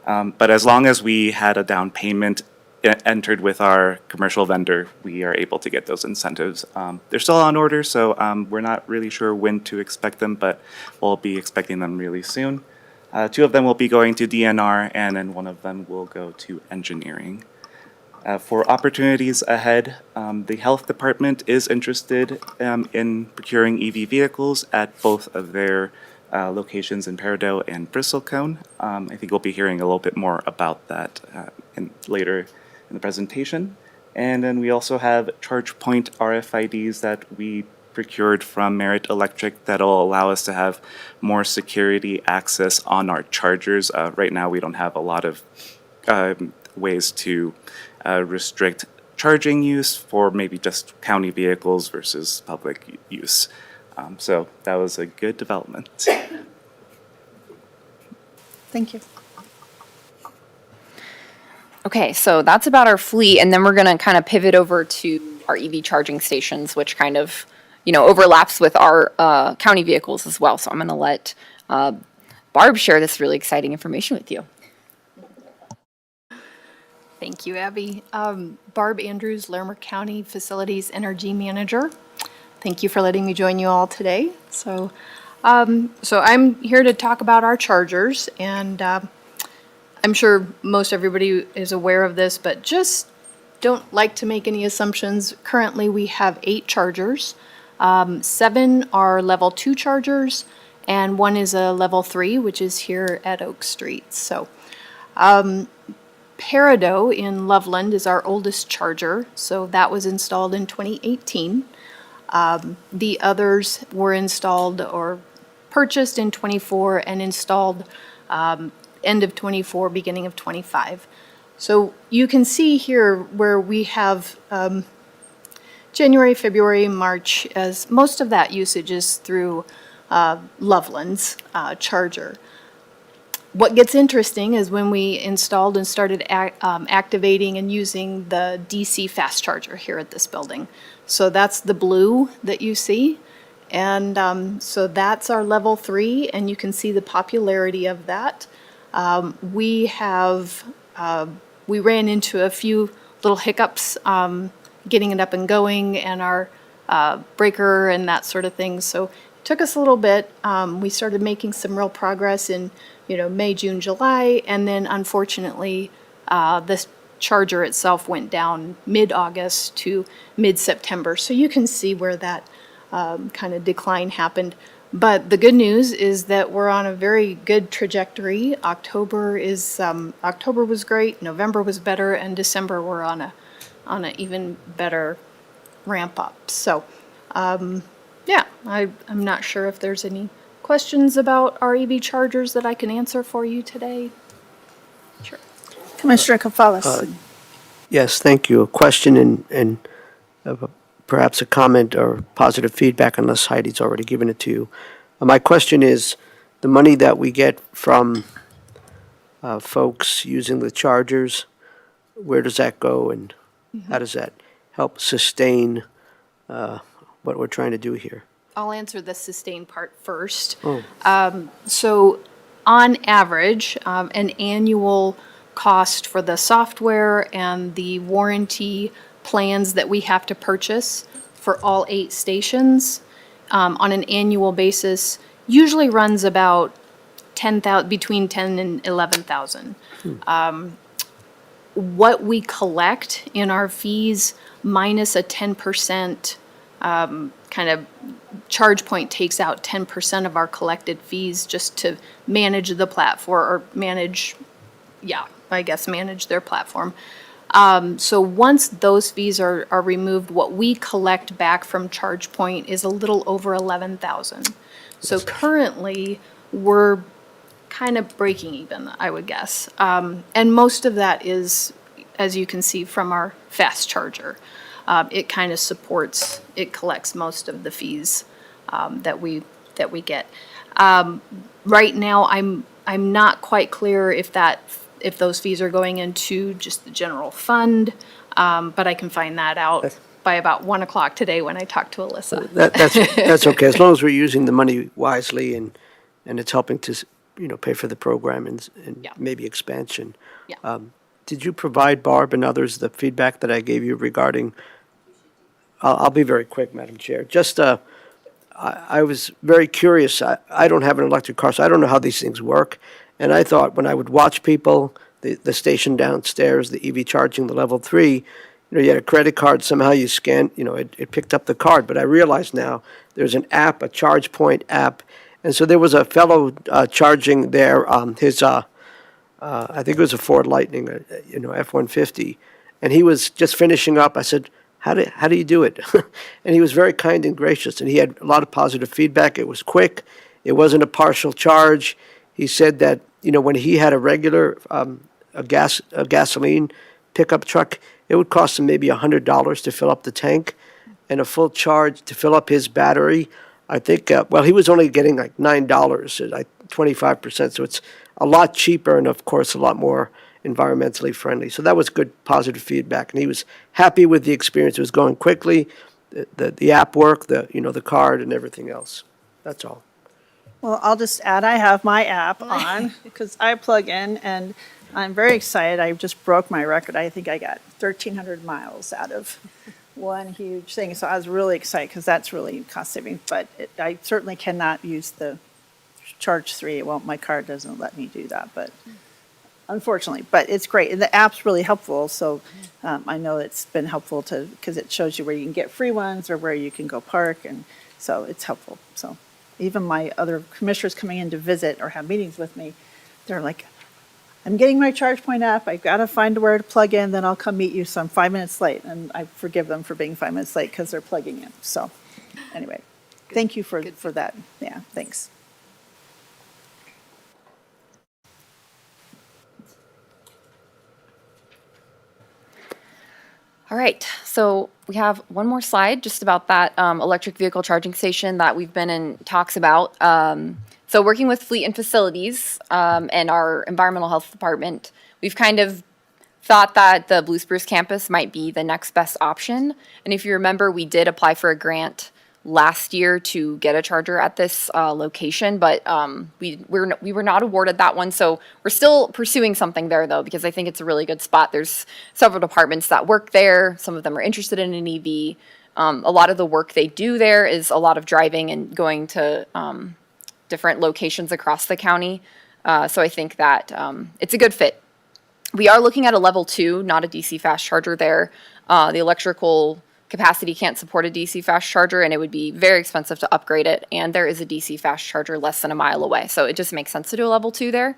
But as long as we had a down payment entered with our commercial vendor, we are able to get those incentives. They're still on order, so we're not really sure when to expect them, but we'll be expecting them really soon. 2 of them will be going to DNR, and then 1 of them will go to engineering. For opportunities ahead, the health department is interested in procuring EV vehicles at both of their locations in Peridot and Bristlecone. I think we'll be hearing a little bit more about that later in the presentation. And then we also have charge point RFIDs that we procured from Merit Electric that'll allow us to have more security access on our chargers. Right now, we don't have a lot of ways to restrict charging use for maybe just county vehicles versus public use. So that was a good development. Thank you. Okay, so that's about our fleet, and then we're going to kind of pivot over to our EV charging stations, which kind of, overlaps with our county vehicles as well. So I'm going to let Barb share this really exciting information with you. Thank you, Abby. Barb Andrews, Larimer County Facilities Energy Manager. Thank you for letting me join you all today. So I'm here to talk about our chargers, and I'm sure most everybody is aware of this, but just don't like to make any assumptions. Currently, we have 8 chargers. 7 are level 2 chargers, and 1 is a level 3, which is here at Oak Street. So Peridot in Loveland is our oldest charger, so that was installed in 2018. The others were installed or purchased in 24 and installed end of 24, beginning of 25. So you can see here where we have January, February, March, as most of that usage is through Loveland's charger. What gets interesting is when we installed and started activating and using the DC fast charger here at this building. So that's the blue that you see. And so that's our level 3, and you can see the popularity of that. We ran into a few little hiccups getting it up and going, and our breaker and that sort of thing. So it took us a little bit. We started making some real progress in May, June, July, and then unfortunately this charger itself went down mid-August to mid-September. So you can see where that kind of decline happened. But the good news is that we're on a very good trajectory. October was great, November was better, and December we're on a even better ramp up. So yeah, I'm not sure if there's any questions about our EV chargers that I can answer for you today. Sure. Commissioner Kafalis. Yes, thank you. A question and perhaps a comment or positive feedback, unless Heidi's already given it to you. My question is, the money that we get from folks using the chargers, where does that go, and how does that help sustain what we're trying to do here? I'll answer the sustain part first. Oh. So on average, an annual cost for the software and the warranty plans that we have to purchase for all 8 stations on an annual basis usually runs about 10,000, between 10 and 11,000. What we collect in our fees minus a 10% kind of charge point takes out 10% of our collected fees just to manage the platform or manage, manage their platform. So once those fees are removed, what we collect back from ChargePoint is a little over 11,000. So currently, we're kind of breaking even, I would guess. And most of that is, as you can see from our fast charger. It kind of supports, it collects most of the fees that we get. Right now, I'm not quite clear if those fees are going into just the general fund, but I can find that out by about 1 o'clock today when I talk to Alyssa. That's okay, as long as we're using the money wisely and it's helping to, pay for the program and Yeah. maybe expansion. Yeah. Did you provide Barb and others the feedback that I gave you regarding, I'll be very quick, Madam Chair. Just, I was very curious. I don't have an electric car, so I don't know how these things work. And I thought when I would watch people, the station downstairs, the EV charging, the level 3, you had a credit card, somehow you scanned, it picked up the card. But I realize now there's an app, a ChargePoint app. And so there was a fellow charging there, his, I think it was a Ford Lightning, F-150. And he was just finishing up. I said, how do you do it? And he was very kind and gracious, and he had a lot of positive feedback. It was quick. It wasn't a partial charge. He said that, when he had a regular, a gasoline pickup truck, it would cost him maybe $100 to fill up the tank, and a full charge to fill up his battery. I think, he was only getting like $9, like 25%, so it's a lot cheaper and, of course, a lot more environmentally friendly. So that was good, positive feedback, and he was happy with the experience. It was going quickly, the app worked, the card and everything else. That's all. Well, I'll just add, I have my app on because I plug in and I'm very excited. I just broke my record. I think I got 1,300 miles out of one huge thing. So I was really excited because that's really cost saving. But I certainly cannot use the Charge 3. My card doesn't let me do that, but unfortunately. But it's great. And the app's really helpful. So I know it's been helpful because it shows you where you can get free ones or where you can go park. And so it's helpful. So even my other commissioners coming in to visit or have meetings with me, they're like, I'm getting my ChargePoint app. I've got to find where to plug in, then I'll come meet you. So I'm 5 minutes late, and I forgive them for being 5 minutes late because they're plugging in. So anyway, thank you for that. Yeah, thanks. All right, so we have one more slide just about that electric vehicle charging station that we've been in talks about. So working with fleet and facilities and our environmental health department, we've kind of thought that the Blue Spruce campus might be the next best option. And if you remember, we did apply for a grant last year to get a charger at this location, but we were not awarded that one. So we're still pursuing something there, though, because I think it's a really good spot. There's several departments that work there. Some of them are interested in an EV. A lot of the work they do there is a lot of driving and going to different locations across the county. So I think that it's a good fit. We are looking at a level 2, not a DC fast charger there. The electrical capacity can't support a DC fast charger, and it would be very expensive to upgrade it. And there is a DC fast charger less than a mile away. So it just makes sense to do a level 2 there.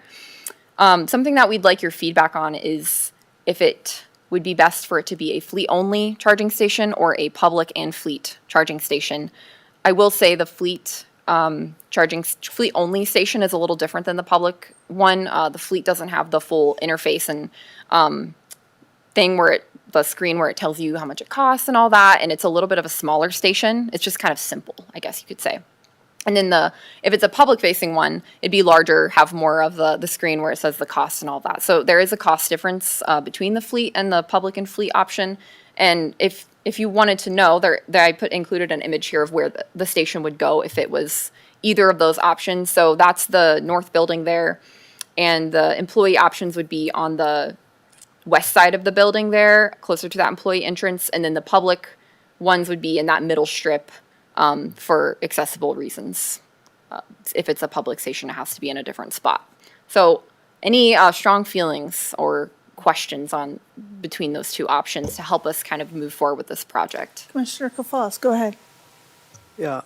Something that we'd like your feedback on is if it would be best for it to be a fleet-only charging station or a public and fleet charging station. I will say the fleet-only station is a little different than the public one. The fleet doesn't have the full interface and thing where the screen where it tells you how much it costs and all that, and it's a little bit of a smaller station. It's just kind of simple, I guess you could say. And then if it's a public facing one, it'd be larger, have more of the screen where it says the cost and all that. So there is a cost difference between the fleet and the public and fleet option. And if you wanted to know, I included an image here of where the station would go if it was either of those options. So that's the north building there. And the employee options would be on the west side of the building there, closer to that employee entrance. And then the public ones would be in that middle strip for accessible reasons. If it's a public station, it has to be in a different spot. So any strong feelings or questions on between those two options to help us kind of move forward with this project? Commissioner Kafas, go ahead. Yeah,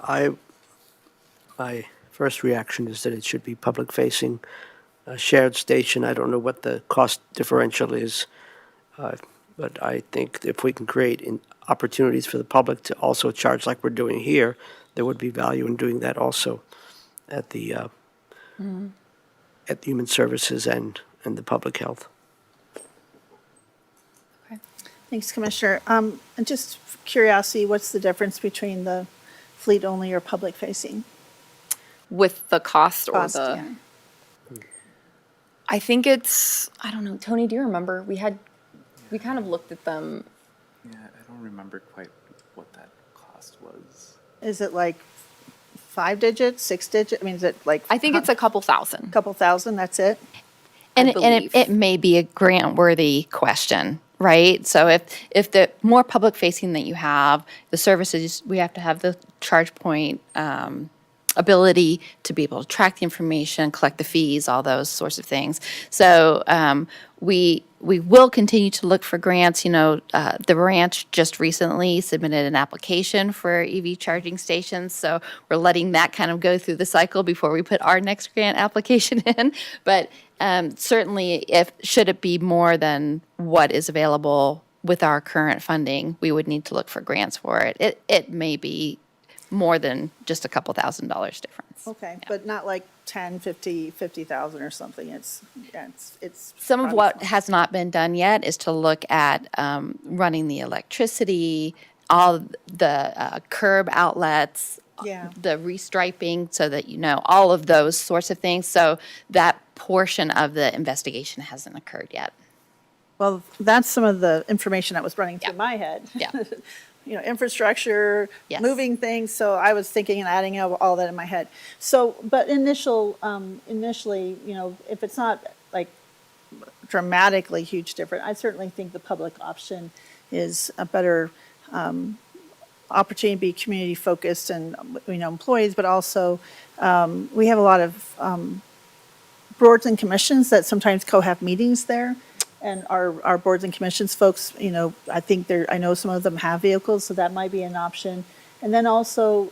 my first reaction is that it should be public-facing. A shared station, I don't know what the cost differential is, but I think if we can create opportunities for the public to also charge like we're doing here, there would be value in doing that also at the at Human Services and the Public Health. Thanks, Commissioner. And just curiosity, what's the difference between the fleet-only or public-facing With the cost or cost? the... Yeah. I think it's, I don't know, Tony, do you remember? We kind of looked at them. Yeah, I don't remember quite what that cost was. Is it like 5 digits, 6 digits? I mean, is it like? I think it's a couple thousand. Couple thousand, that's it? And believe. it may be a grant-worthy question, right? So if the more public-facing that you have, the services, we have to have the charge point ability to be able to track the information, collect the fees, all those sorts of things. So we will continue to look for grants. You know, the ranch just recently submitted an application for EV charging stations, so we're letting that kind of go through the cycle before we put our next grant application in. But certainly, should it be more than what is available with our current funding, we would need to look for grants for it. It may be more than just a couple $1,000s difference. Okay, but not like 10, 50,000 or something. It's Some of probably what small. has not been done yet is to look at running the electricity, all the curb outlets, Yeah. the restriping, so that you know all of those sorts of things. So that portion of the investigation hasn't occurred yet. Well, that's some of the information that was running through Yeah. my head. Yeah. You know, infrastructure, Yes. moving things, so I was thinking and adding all that in my head. So, but initially, you know, if it's not like dramatically huge different, I certainly think the public option is a better opportunity to be community focused and, you know, employees, but also we have a lot of boards and commissions that sometimes co-have meetings there. And our boards and commissions folks, you know, I know some of them have vehicles, so that might be an option. And then also,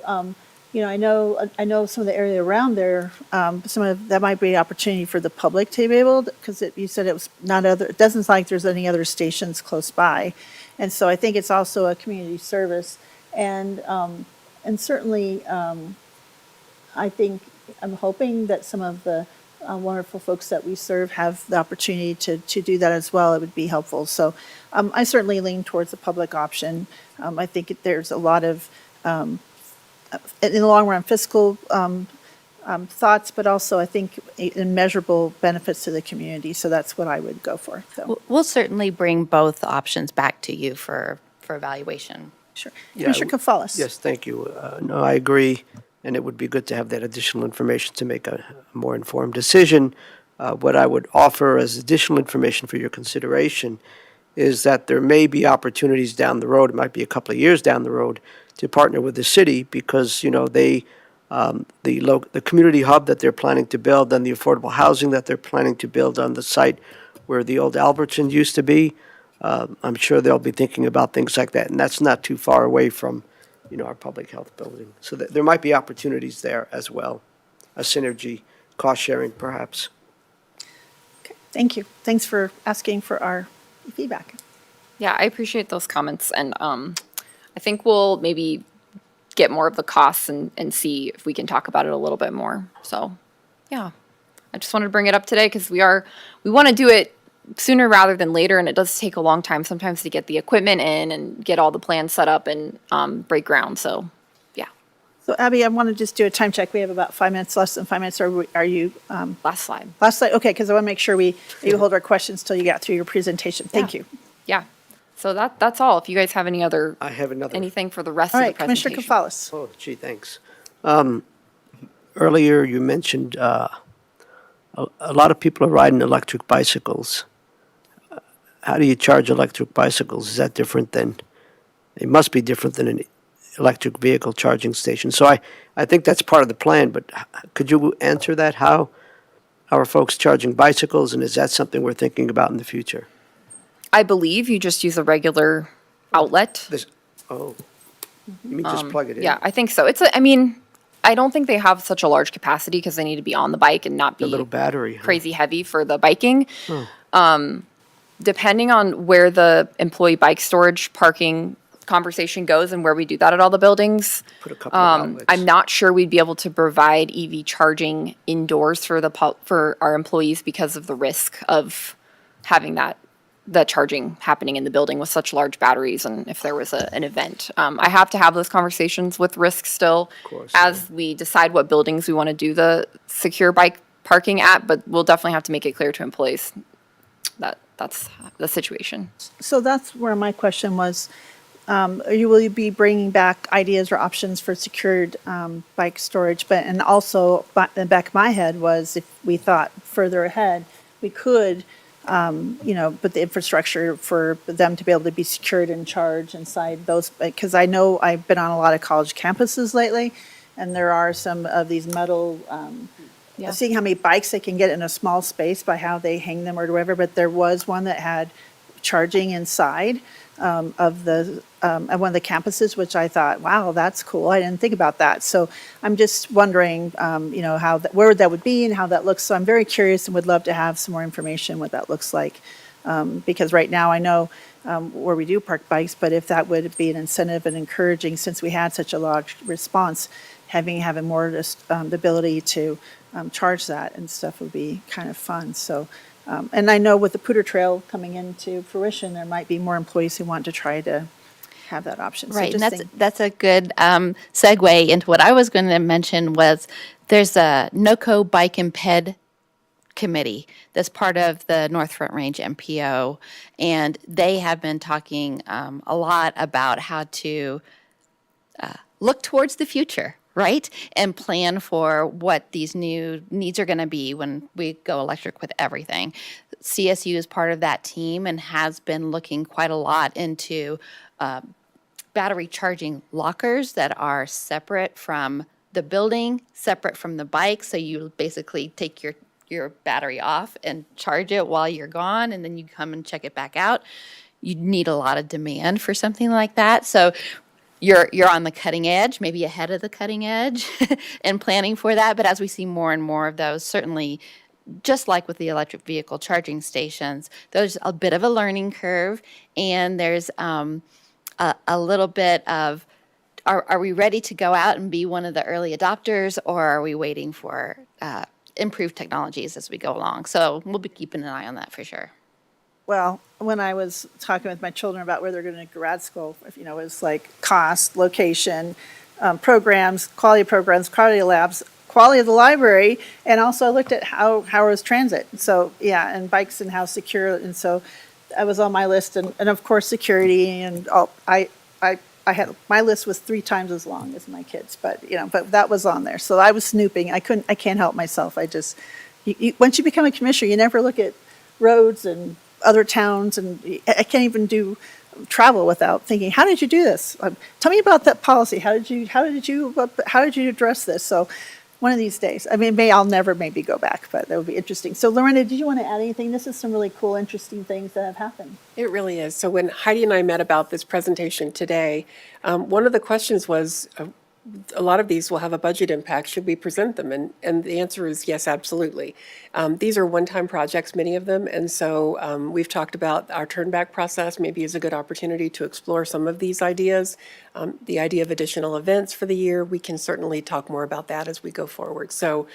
you know, I know some of the area around there, that might be an opportunity for the public to be able, because you said it was it doesn't sound like there's any other stations close by. And so I think it's also a community service. And certainly, I'm hoping that some of the wonderful folks that we serve have the opportunity to do that as well. It would be helpful. So I certainly lean towards the public option. I think there's a lot of, in the long run, fiscal thoughts, but also I think immeasurable benefits to the community. So that's what I would go for. So We'll certainly bring both options back to you for evaluation. sure. Yeah, Commissioner Kaffalas. Yes, thank you. No, I agree, and it would be good to have that additional information to make a more informed decision. What I would offer as additional information for your consideration is that there may be opportunities down the road, it might be a couple of years down the road, to partner with the city because, you know, the community hub that they're planning to build and the affordable housing that they're planning to build on the site where the old Albertson used to be, I'm sure they'll be thinking about things like that, and that's not too far away from, you know, our public health building. So there might be opportunities there as well, a synergy, cost sharing perhaps. Okay, thank you. Thanks for asking for our feedback. Yeah, I appreciate those comments, and I think we'll maybe get more of the costs and see if we can talk about it a little bit more. So, yeah, I just wanted to bring it up today because we want to do it sooner rather than later, and it does take a long time sometimes to get the equipment in and get all the plans set up and break ground. So, yeah. So Abby, I want to just do a time check. We have about 5 minutes, less than 5 minutes. Are you, Last slide. last slide? Okay, because I want to make sure you hold our questions till you got through your presentation. Thank Yeah. you. Yeah. So that's all. If you guys have any other, I have another. anything for the rest All of the right, Commissioner presentation. Gonzalez. Oh, gee, thanks. Earlier, you mentioned a lot of people are riding electric bicycles. How do you charge electric bicycles? Is that different than, it must be different than an electric vehicle charging station. So I think that's part of the plan, but could you answer that? How are folks charging bicycles, and is that something we're thinking about in the future? I believe you just use a regular outlet. This, oh, you mean just plug it in? Yeah, I think so. I don't think they have such a large capacity because they need to be on the bike and not The be little battery. Huh? crazy heavy for the biking. Depending on where the employee bike storage parking conversation goes and where we do that at all the buildings, Put a couple of outlets. I'm not sure we'd be able to provide EV charging indoors for for our employees because of the risk of having the charging happening in the building with such large batteries and if there was an event. I have to have those conversations with risk still course, as we decide what buildings we want to do the secure bike parking at, but we'll definitely have to make it clear to employees that that's the situation. So that's where my question was. Will you be bringing back ideas or options for secured bike storage? And also, in the back of my head was if we thought further ahead, we could, put the infrastructure for them to be able to be secured and charged inside those. Because I know I've been on a lot of college campuses lately, and there are some of these metal. Seeing how many bikes they can get in a small space by how they hang them or whatever. But there was one that had charging inside of the at one of the campuses, which I thought, wow, that's cool. I didn't think about that. So I'm just wondering, where that would be and how that looks. So I'm very curious and would love to have some more information what that looks like, because right now I know where we do park bikes, but if that would be an incentive and encouraging, since we had such a large response, having more just the ability to charge that and stuff would be kind of fun. So. And I know with the Pooter Trail coming into fruition, there might be more employees who want to try to have that option. So Right, and just that's a good segue into what I was going to mention was there's a NOCO Bike and Ped committee that's part of the North Front Range MPO, and they have been talking a lot about how to look towards the future, right? And plan for what these new needs are going to be when we go electric with everything. CSU is part of that team and has been looking quite a lot into battery charging lockers that are separate from the building, separate from the bike. So you basically take your battery off and charge it while you're gone, and then you come and check it back out. You need a lot of demand for something like that. So you're on the cutting edge, maybe ahead of the cutting edge and planning for that. But as we see more and more of those, certainly just like with the electric vehicle charging stations, there's a bit of a learning curve, and there's a little bit of, are we ready to go out and be one of the early adopters, or are we waiting for improved technologies as we go along? So we'll be keeping an eye on that for sure. Well, when I was talking with my children about where they're going to grad school, it was like cost, location, programs, quality labs, quality of the library, and also I looked at how was transit. So yeah, and bikes and how secure, and so that was on my list, and of course security and all. I had, my list was 3 times as long as my kids, but that was on there. So I was snooping. I can't help myself. I just once you become a commissioner, you never look at roads and other towns, and I can't even do travel without thinking, how did you do this? Tell me about that policy. How did you address this? So one of these days, I'll never maybe go back, but that would be interesting. So Lorena, did you want to add anything? This is some really cool, interesting things that have happened. It really is. So when Heidi and I met about this presentation today, one of the questions was, a lot of these will have a budget impact. Should we present them? And the answer is yes, absolutely. These are one-time projects, many of them. And so we've talked about our turnback process maybe is a good opportunity to explore some of these ideas. The idea of additional events for the year, we can certainly talk more about that as we go forward. So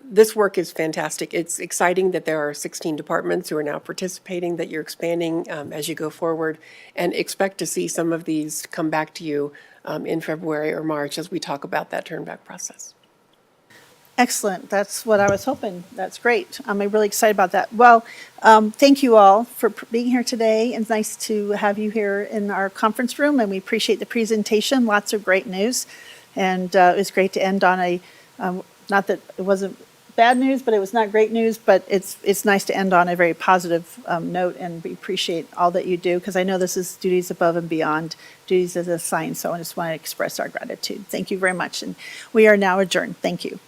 this work is fantastic. It's exciting that there are 16 departments who are now participating, that you're expanding as you go forward, and expect to see some of these come back to you in February or March as we talk about that turnback process. Excellent. That's what I was hoping. That's great. I'm really excited about that. Well, thank you all for being here today. It's nice to have you here in our conference room, and we appreciate the presentation. Lots of great news. And it was great to end on a, not that it wasn't bad news, but it was not great news, but it's nice to end on a very positive note, and we appreciate all that you do, because I know this is duties above and beyond duties as assigned. So I just want to express our gratitude. Thank you very much. And we are now adjourned. Thank you.